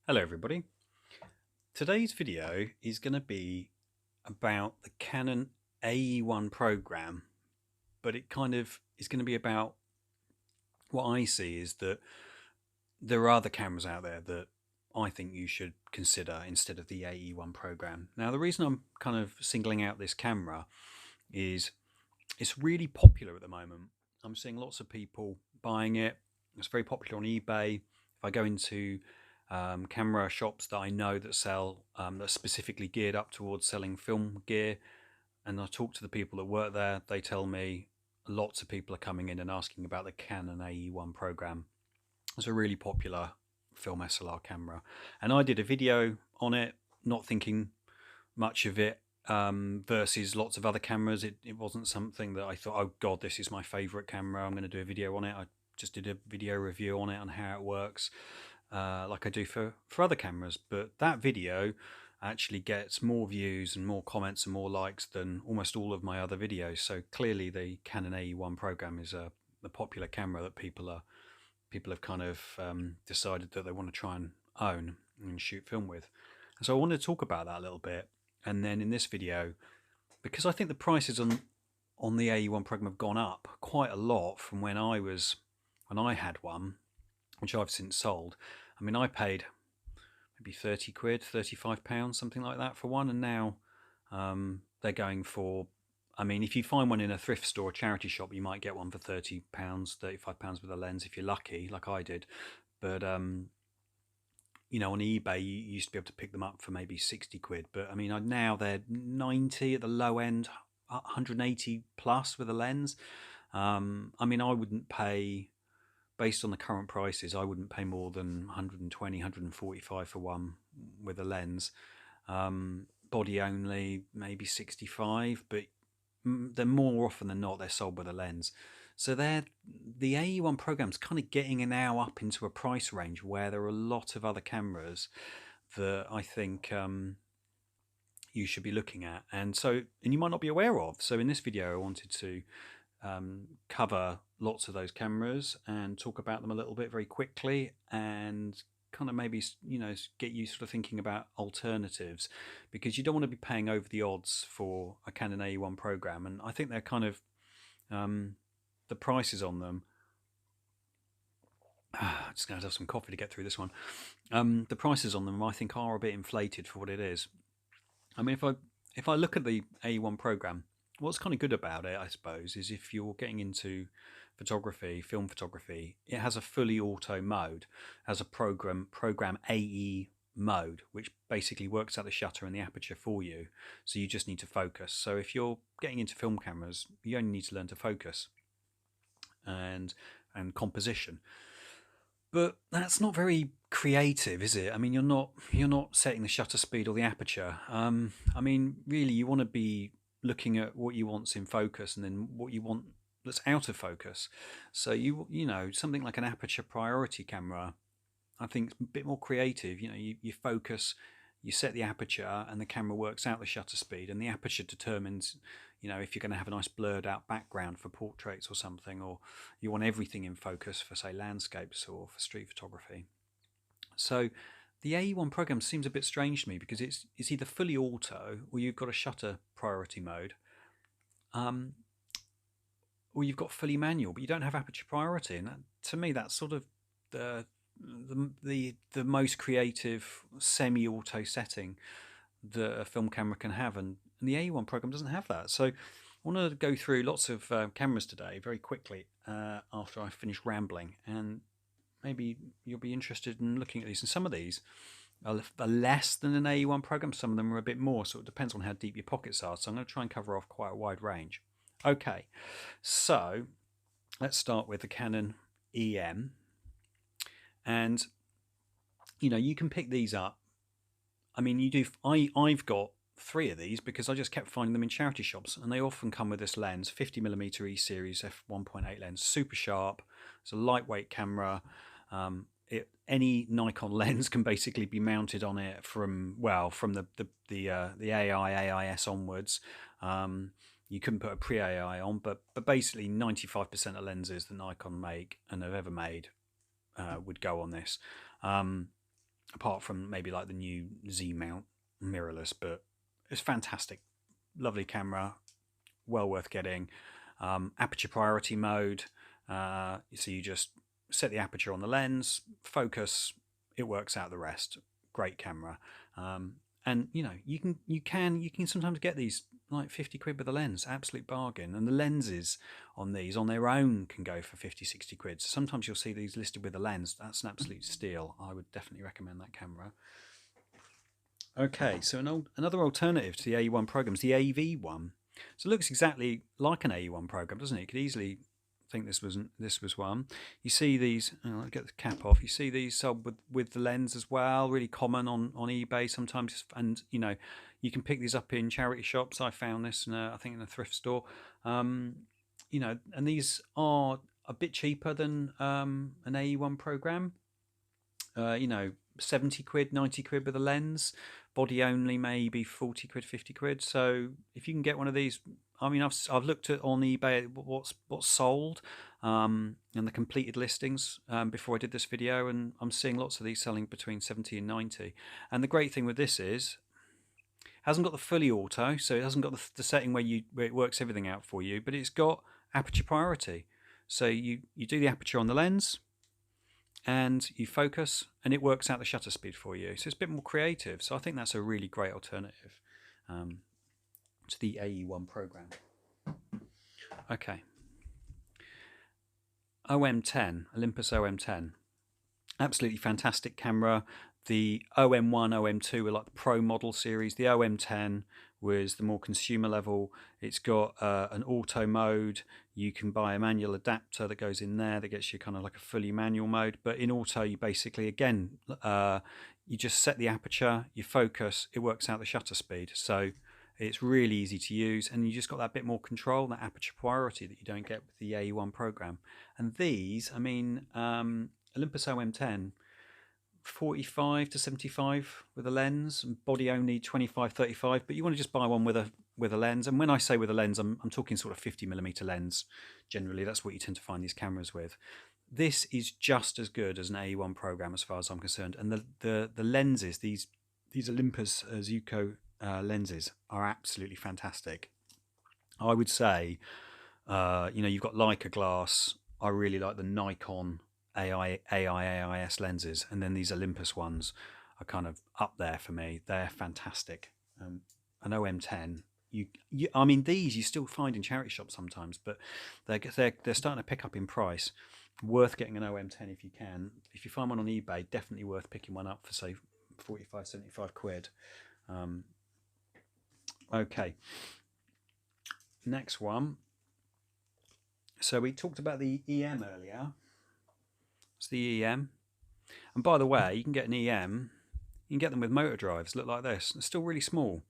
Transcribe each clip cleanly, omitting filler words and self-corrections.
Hello everybody. Today's video is going to be about the Canon AE-1 program, but it kind of is going to be about what I see is that there are other cameras out there that I think you should consider instead of the AE-1 program. Now the reason I'm kind of singling out this camera is it's really popular at the moment. I'm seeing lots of people buying it. It's very popular on eBay. If I go into camera shops that I know that sell that are specifically geared up towards selling film gear, and I talk to the people that work there, they tell me lots of people are coming in and asking about the Canon AE-1 program. It's a really popular film SLR camera, and I did a video on it, not thinking much of it versus lots of other cameras. It wasn't something that I thought, oh god, this is my favorite camera, I'm going to do a video on it. I just did a video review on it, on how it works, like I do for other cameras. But that video actually gets more views and more comments and more likes than almost all of my other videos. So clearly the Canon AE-1 program is a popular camera that people have kind of decided that they want to try and own and shoot film with. And so I wanted to talk about that a little bit. And then in this video, because I think the prices on the AE-1 program have gone up quite a lot from when I had one, which I've since sold. I mean, I paid maybe 30 quid, 35 pounds, something like that for one, and now they're going for, I mean, if you find one in a thrift store or charity shop, you might get one for 30 pounds, 35 pounds with a lens if you're lucky, like I did. But you know, on eBay you used to be able to pick them up for maybe 60 quid, but I mean now they're 90 at the low end, 180 plus with a lens. I mean, I wouldn't pay, based on the current prices, I wouldn't pay more than 120, 145 for one with a lens. Body only, maybe 65, but they're more often than not, they're sold with a lens. So the AE-1 program's kind of getting now up into a price range where there are a lot of other cameras that I think you should be looking at, and you might not be aware of. So in this video I wanted to cover lots of those cameras and talk about them a little bit very quickly, and kind of maybe, you know, get you sort of thinking about alternatives, because you don't want to be paying over the odds for a Canon AE-1 program. And I think they're kind of the prices on them, just going to have some coffee to get through this one. The prices on them I think are a bit inflated for what it is. I mean, if I look at the AE-1 program, what's kind of good about it, I suppose, is if you're getting into photography, film photography, it has a fully auto mode, has a program AE mode, which basically works out the shutter and the aperture for you. So you just need to focus. So if you're getting into film cameras, you only need to learn to focus and composition. But that's not very creative, is it? I mean, you're not setting the shutter speed or the aperture. I mean, really, you want to be looking at what you want's in focus and then what you want that's out of focus. So you know, something like an aperture priority camera, I think, is a bit more creative. You know, you focus, you set the aperture, and the camera works out the shutter speed, and the aperture determines, you know, if you're going to have a nice blurred out background for portraits or something, or you want everything in focus for, say, landscapes or for street photography. So the AE-1 program seems a bit strange to me, because it's either fully auto, or you've got a shutter priority mode, or you've got fully manual, but you don't have aperture priority. And that, to me, that's sort of the most creative semi-auto setting that a film camera can have, and the AE-1 program doesn't have that. So I want to go through lots of cameras today very quickly after I finish rambling, and maybe you'll be interested in looking at these. And some of these are less than an AE-1 program, some of them are a bit more, so it depends on how deep your pockets are. So I'm going to try and cover off quite a wide range. Okay, so let's start with the Canon EM. And you know, you can pick these up. I mean, you do. I've got 3 of these because I just kept finding them in charity shops, and they often come with this lens, 50mm E series f1.8 lens, super sharp. It's a lightweight camera. Any Nikon lens can basically be mounted on it from the AIS onwards. You couldn't put a pre-AI on, but basically 95% of lenses that Nikon make and have ever made would go on this. apart from maybe like the new Z mount mirrorless, but it's fantastic, lovely camera, well worth getting. Aperture priority mode, so you just set the aperture on the lens, focus, it works out the rest. Great camera. And you know, you can sometimes get these like 50 quid with a lens, absolute bargain. And the lenses on these on their own can go for 50, 60 quid. So sometimes you'll see these listed with a lens. That's an absolute steal. I would definitely recommend that camera. Okay, so another alternative to the AE-1 program is the AV-1. So it looks exactly like an AE-1 program, doesn't it? You could easily think this was one. You see these, I'll get the cap off, you see these sold with the lens as well, really common on eBay sometimes, and you know, you can pick these up in charity shops. I found this I think in a thrift store. You know, and these are a bit cheaper than an AE-1 program. You know, 70 quid, 90 quid with a lens, body only maybe 40 quid, 50 quid. So if you can get one of these, I mean, I've looked at on eBay what's sold and the completed listings before I did this video, and I'm seeing lots of these selling between 70 and 90. And the great thing with this is it hasn't got the fully auto, so it hasn't got the setting where it works everything out for you, but it's got aperture priority. So you do the aperture on the lens and you focus and it works out the shutter speed for you. So it's a bit more creative. So I think that's a really great alternative to the AE-1 program. Okay. OM-10, Olympus OM-10. Absolutely fantastic camera. The OM-1, OM-2 were like the pro model series. The OM-10 was the more consumer level. It's got an auto mode. You can buy a manual adapter that goes in there that gets you kind of like a fully manual mode. But in auto, you basically, again, you just set the aperture, you focus, it works out the shutter speed. So it's really easy to use, and you just got that bit more control, that aperture priority that you don't get with the AE-1 program. And these, I mean, Olympus OM-10, 45 to 75 with a lens, and body only 25, 35, but you want to just buy one with a lens. And when I say with a lens, I'm talking sort of 50mm lens. Generally, that's what you tend to find these cameras with. This is just as good as an AE-1 program as far as I'm concerned. And the lenses, these Olympus Zuiko lenses are absolutely fantastic. I would say, you know, you've got Leica glass. I really like the Nikon AIS lenses, and then these Olympus ones are kind of up there for me. They're fantastic. An OM-10, I mean, these you still find in charity shops sometimes, but they're starting to pick up in price. Worth getting an OM-10 if you can. If you find one on eBay, definitely worth picking one up for say 45, 75 quid. Okay, next one. So we talked about the EM earlier. It's the EM, and by the way, you can get an EM. You can get them with motor drives. Look like this. It's still really small.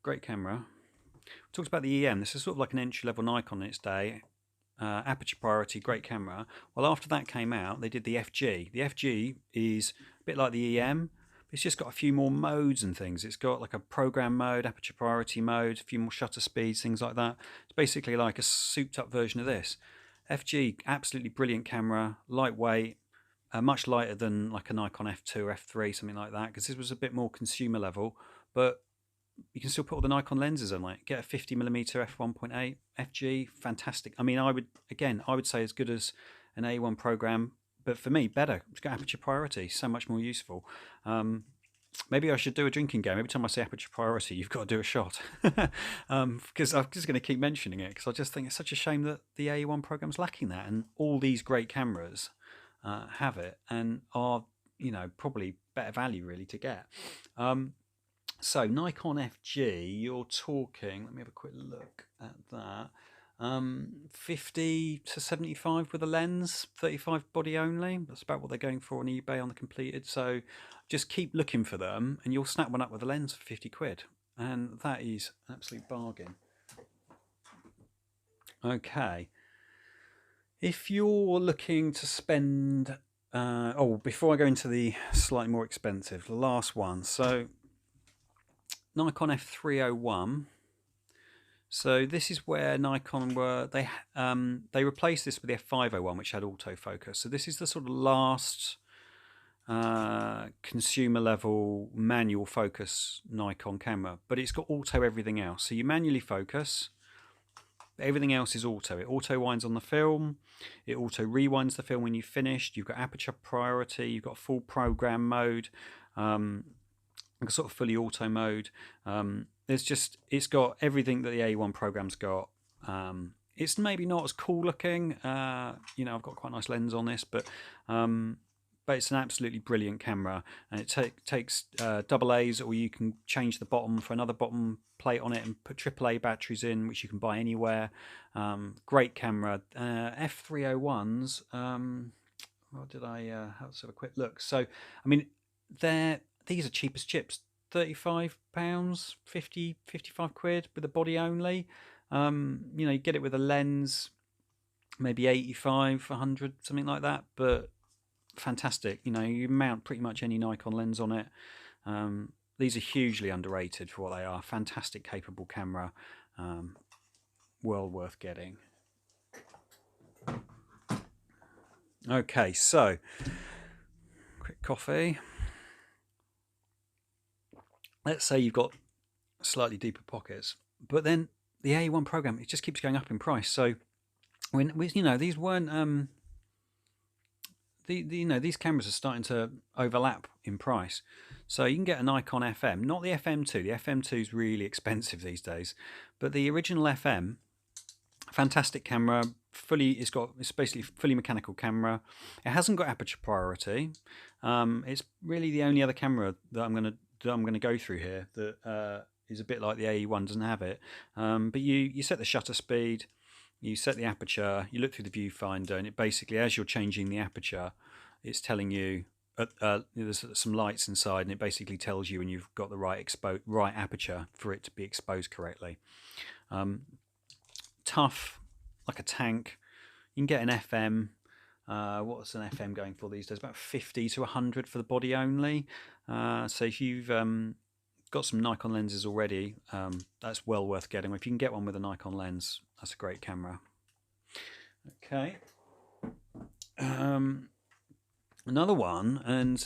Great camera. We talked about the EM. This is sort of like an entry-level Nikon in its day. Aperture priority, great camera. Well, after that came out, they did the FG. The FG is a bit like the EM. It's just got a few more modes and things. It's got like a program mode, aperture priority mode, a few more shutter speeds, things like that. It's basically like a souped up version of this. FG, absolutely brilliant camera, lightweight, much lighter than like a Nikon F2 or F3, something like that, because this was a bit more consumer level, but you can still put all the Nikon lenses on it. Get a 50mm f1.8 FG, fantastic. I mean, I would say as good as an AE-1 program, but for me, better. It's got aperture priority, so much more useful. Maybe I should do a drinking game. Every time I say aperture priority, you've got to do a shot. Because I'm just going to keep mentioning it, because I just think it's such a shame that the AE-1 program's lacking that, and all these great cameras have it and are, you know, probably better value really to get. So Nikon FG, you're talking, let me have a quick look at that. 50 to 75 with a lens, 35 body only. That's about what they're going for on eBay on the completed. So just keep looking for them and you'll snap one up with a lens for 50 quid. And that is an absolute bargain. Okay. If you're looking to spend, before I go into the slightly more expensive, the last one. So Nikon F301. So this is where Nikon were, they replaced this with the F501, which had autofocus. So this is the sort of last consumer level manual focus Nikon camera, but it's got auto everything else. So you manually focus, everything else is auto. It auto winds on the film, it auto rewinds the film when you've finished. You've got aperture priority, you've got full program mode, sort of fully auto mode. It's got everything that the AE-1 program's got. It's maybe not as cool looking. You know, I've got quite a nice lens on this, but it's an absolutely brilliant camera, and it takes double A's, or you can change the bottom for another bottom plate on it and put AAA batteries in, which you can buy anywhere. Great camera. F301s. What did I have a quick look? So, I mean, these are cheap as chips. £35, 50, 55 quid with the body only. You know, you get it with a lens, maybe 85, 100, something like that, but fantastic. You know, you mount pretty much any Nikon lens on it. These are hugely underrated for what they are. Fantastic, capable camera. Well worth getting. Okay, so quick coffee. Let's say you've got slightly deeper pockets, but then the AE-1 program, it just keeps going up in price. So when you know, these weren't you know, these cameras are starting to overlap in price. So you can get a Nikon FM, not the FM2. The FM2 is really expensive these days, but the original FM, fantastic camera. It's basically a fully mechanical camera. It hasn't got aperture priority. It's really the only other camera that I'm going to go through here that is a bit like the AE-1, doesn't have it. But you set the shutter speed, you set the aperture, you look through the viewfinder, and it basically, as you're changing the aperture, it's telling you there's some lights inside, and it basically tells you when you've got the right aperture for it to be exposed correctly. Tough, like a tank. You can get an FM. What's an FM going for these days? About 50 to 100 for the body only. So if you've got some Nikon lenses already, that's well worth getting. If you can get one with a Nikon lens, that's a great camera. Okay. Another one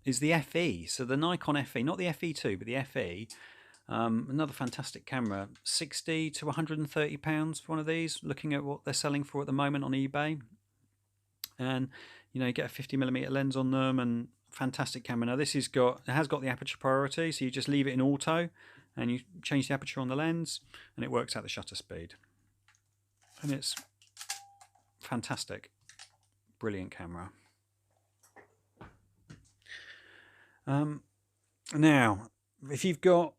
is the FE. So the Nikon FE, not the FE2, but the FE. Another fantastic camera. 60 to 130 pounds for one of these. Looking at what they're selling for at the moment on eBay, and you know, you get a 50mm lens on them, and fantastic camera. Now this has got the aperture priority, so you just leave it in auto, and you change the aperture on the lens, and it works out the shutter speed, and it's fantastic, brilliant camera. Now, if you want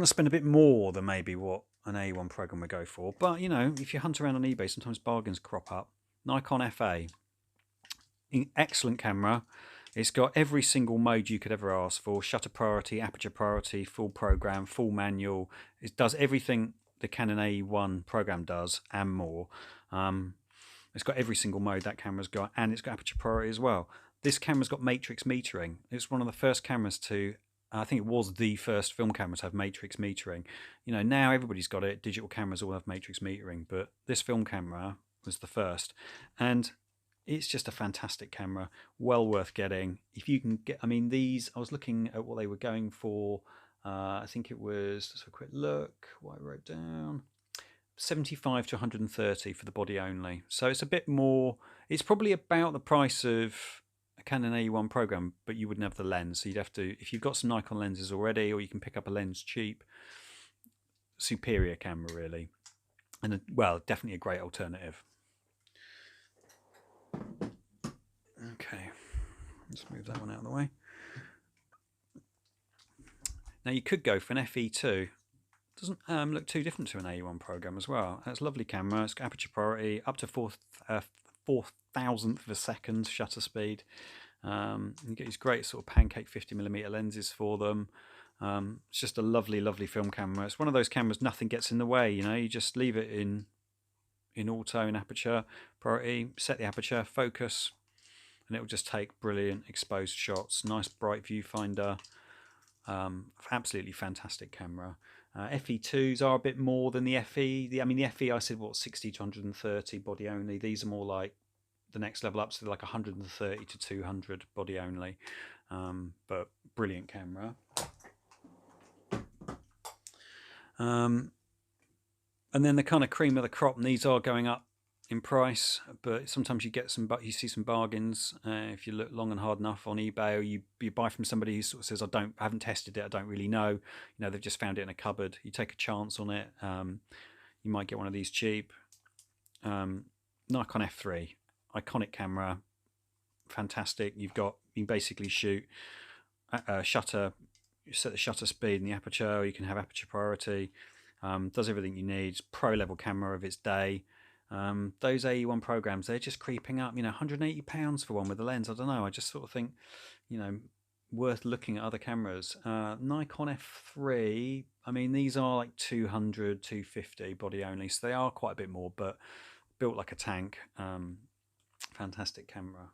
to spend a bit more than maybe what an AE-1 program would go for, but you know, if you hunt around on eBay, sometimes bargains crop up. Nikon FA, excellent camera. It's got every single mode you could ever ask for: shutter priority, aperture priority, full program, full manual. It does everything the Canon AE-1 program does and more. It's got every single mode that camera's got, and it's got aperture priority as well. This camera's got matrix metering. It's one of the first cameras to, I think it was the first film camera to have matrix metering. You know, now everybody's got it. Digital cameras all have matrix metering, but this film camera was the first, and it's just a fantastic camera, well worth getting. If you can get, I mean, these, I was looking at what they were going for. I think it was, let's have a quick look what I wrote down. 75 to 130 for the body only. So it's a bit more, it's probably about the price of a Canon AE-1 program, but you wouldn't have the lens. So you'd have to, if you've got some Nikon lenses already, or you can pick up a lens cheap, superior camera really. And well, definitely a great alternative. Okay, let's move that one out of the way. Now you could go for an FE2. Doesn't look too different to an AE-1 program as well. That's a lovely camera. It's got aperture priority, up to 4,000th of a second shutter speed. You get these great sort of pancake 50mm lenses for them. It's just a lovely, lovely film camera. It's one of those cameras nothing gets in the way. You know, you just leave it in auto, in aperture priority, set the aperture, focus, and it will just take brilliant exposed shots. Nice bright viewfinder. Absolutely fantastic camera. FE2s are a bit more than the FE. I mean, the FE, I said, what, 60 to 130 body only. These are more like the next level up to like 130 to 200 body only, but brilliant camera. And then the kind of cream of the crop, and these are going up in price, but sometimes you get some, but you see some bargains if you look long and hard enough on eBay, or you buy from somebody who sort of says, I haven't tested it, I don't really know, they've just found it in a cupboard. You take a chance on it. You might get one of these cheap. Nikon F3, iconic camera, fantastic. You can basically shoot shutter, you set the shutter speed and the aperture, you can have aperture priority, does everything you need. It's pro level camera of its day. Those AE-1 programs, they're just creeping up, £180 for one with a lens. I don't know, I just sort of think, worth looking at other cameras. Nikon F3, I mean, these are like 200, 250 body only, so they are quite a bit more, but built like a tank. Fantastic camera.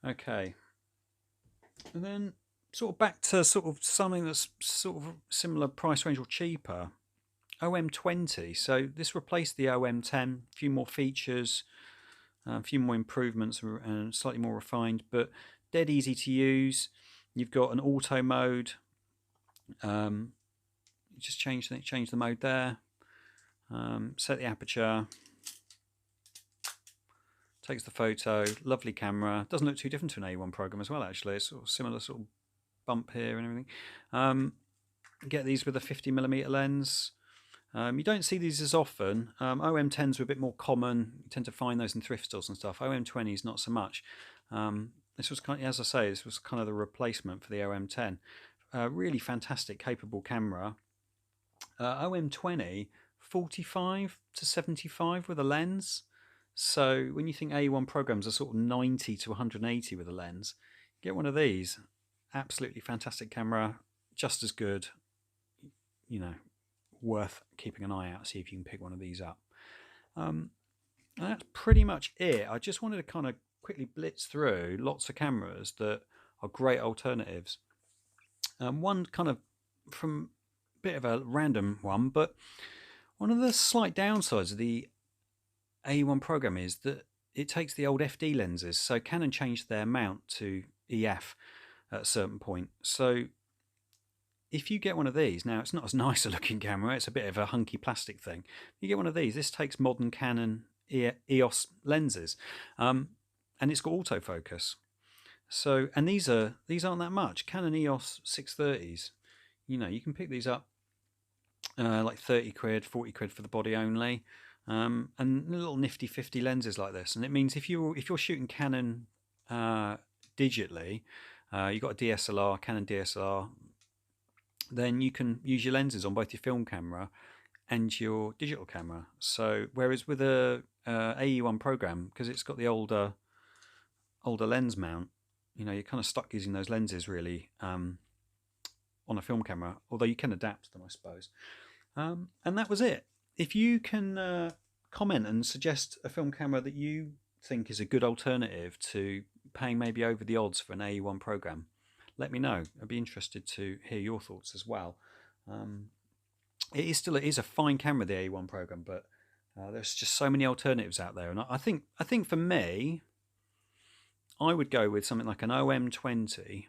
Okay, and then sort of back to sort of something that's sort of similar price range or cheaper. OM-20. So this replaced the OM-10, a few more features, a few more improvements, and slightly more refined, but dead easy to use. You've got an auto mode. Just change the mode there. Set the aperture. Takes the photo. Lovely camera. Doesn't look too different to an AE-1 program as well, actually. It's sort of similar sort of bump here and everything. Get these with a 50mm lens. You don't see these as often. OM-10s are a bit more common. You tend to find those in thrift stores and stuff. OM-20s not so much. This was kind of, as I say, this was kind of the replacement for the OM-10. Really fantastic, capable camera. OM-20, 45 to 75 with a lens. So when you think AE-1 programs are sort of 90 to 180 with a lens, get one of these. Absolutely fantastic camera, just as good. Worth keeping an eye out, see if you can pick one of these up. And that's pretty much it. I just wanted to kind of quickly blitz through lots of cameras that are great alternatives. One kind of from a bit of a random one, but one of the slight downsides of the AE-1 program is that it takes the old FD lenses. So Canon changed their mount to EF at a certain point. So if you get one of these, now it's not as nice a looking camera, it's a bit of a hunky plastic thing. You get one of these, this takes modern Canon EOS lenses, and it's got autofocus. So, and these aren't that much. Canon EOS 630s, you can pick these up like 30 quid, 40 quid for the body only, and little nifty 50 lenses like this. And it means if you're shooting Canon digitally, you've got a DSLR, Canon DSLR, then you can use your lenses on both your film camera and your digital camera. So whereas with a AE-1 program, because it's got the older lens mount, you're kind of stuck using those lenses really on a film camera, although you can adapt them, I suppose. And that was it. If you can comment and suggest a film camera that you think is a good alternative to paying maybe over the odds for an AE-1 program, let me know. I'd be interested to hear your thoughts as well. It is a fine camera, the AE-1 program, but there's just so many alternatives out there. And I think for me, I would go with something like an OM-20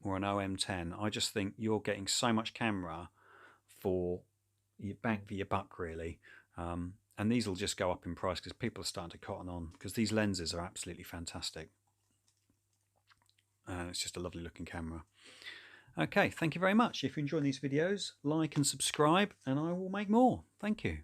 or an OM-10. I just think you're getting so much camera for your bang for your buck, really. And these will just go up in price because people are starting to cotton on, because these lenses are absolutely fantastic. It's just a lovely looking camera. Okay, thank you very much. If you're enjoying these videos, like and subscribe, and I will make more. Thank you.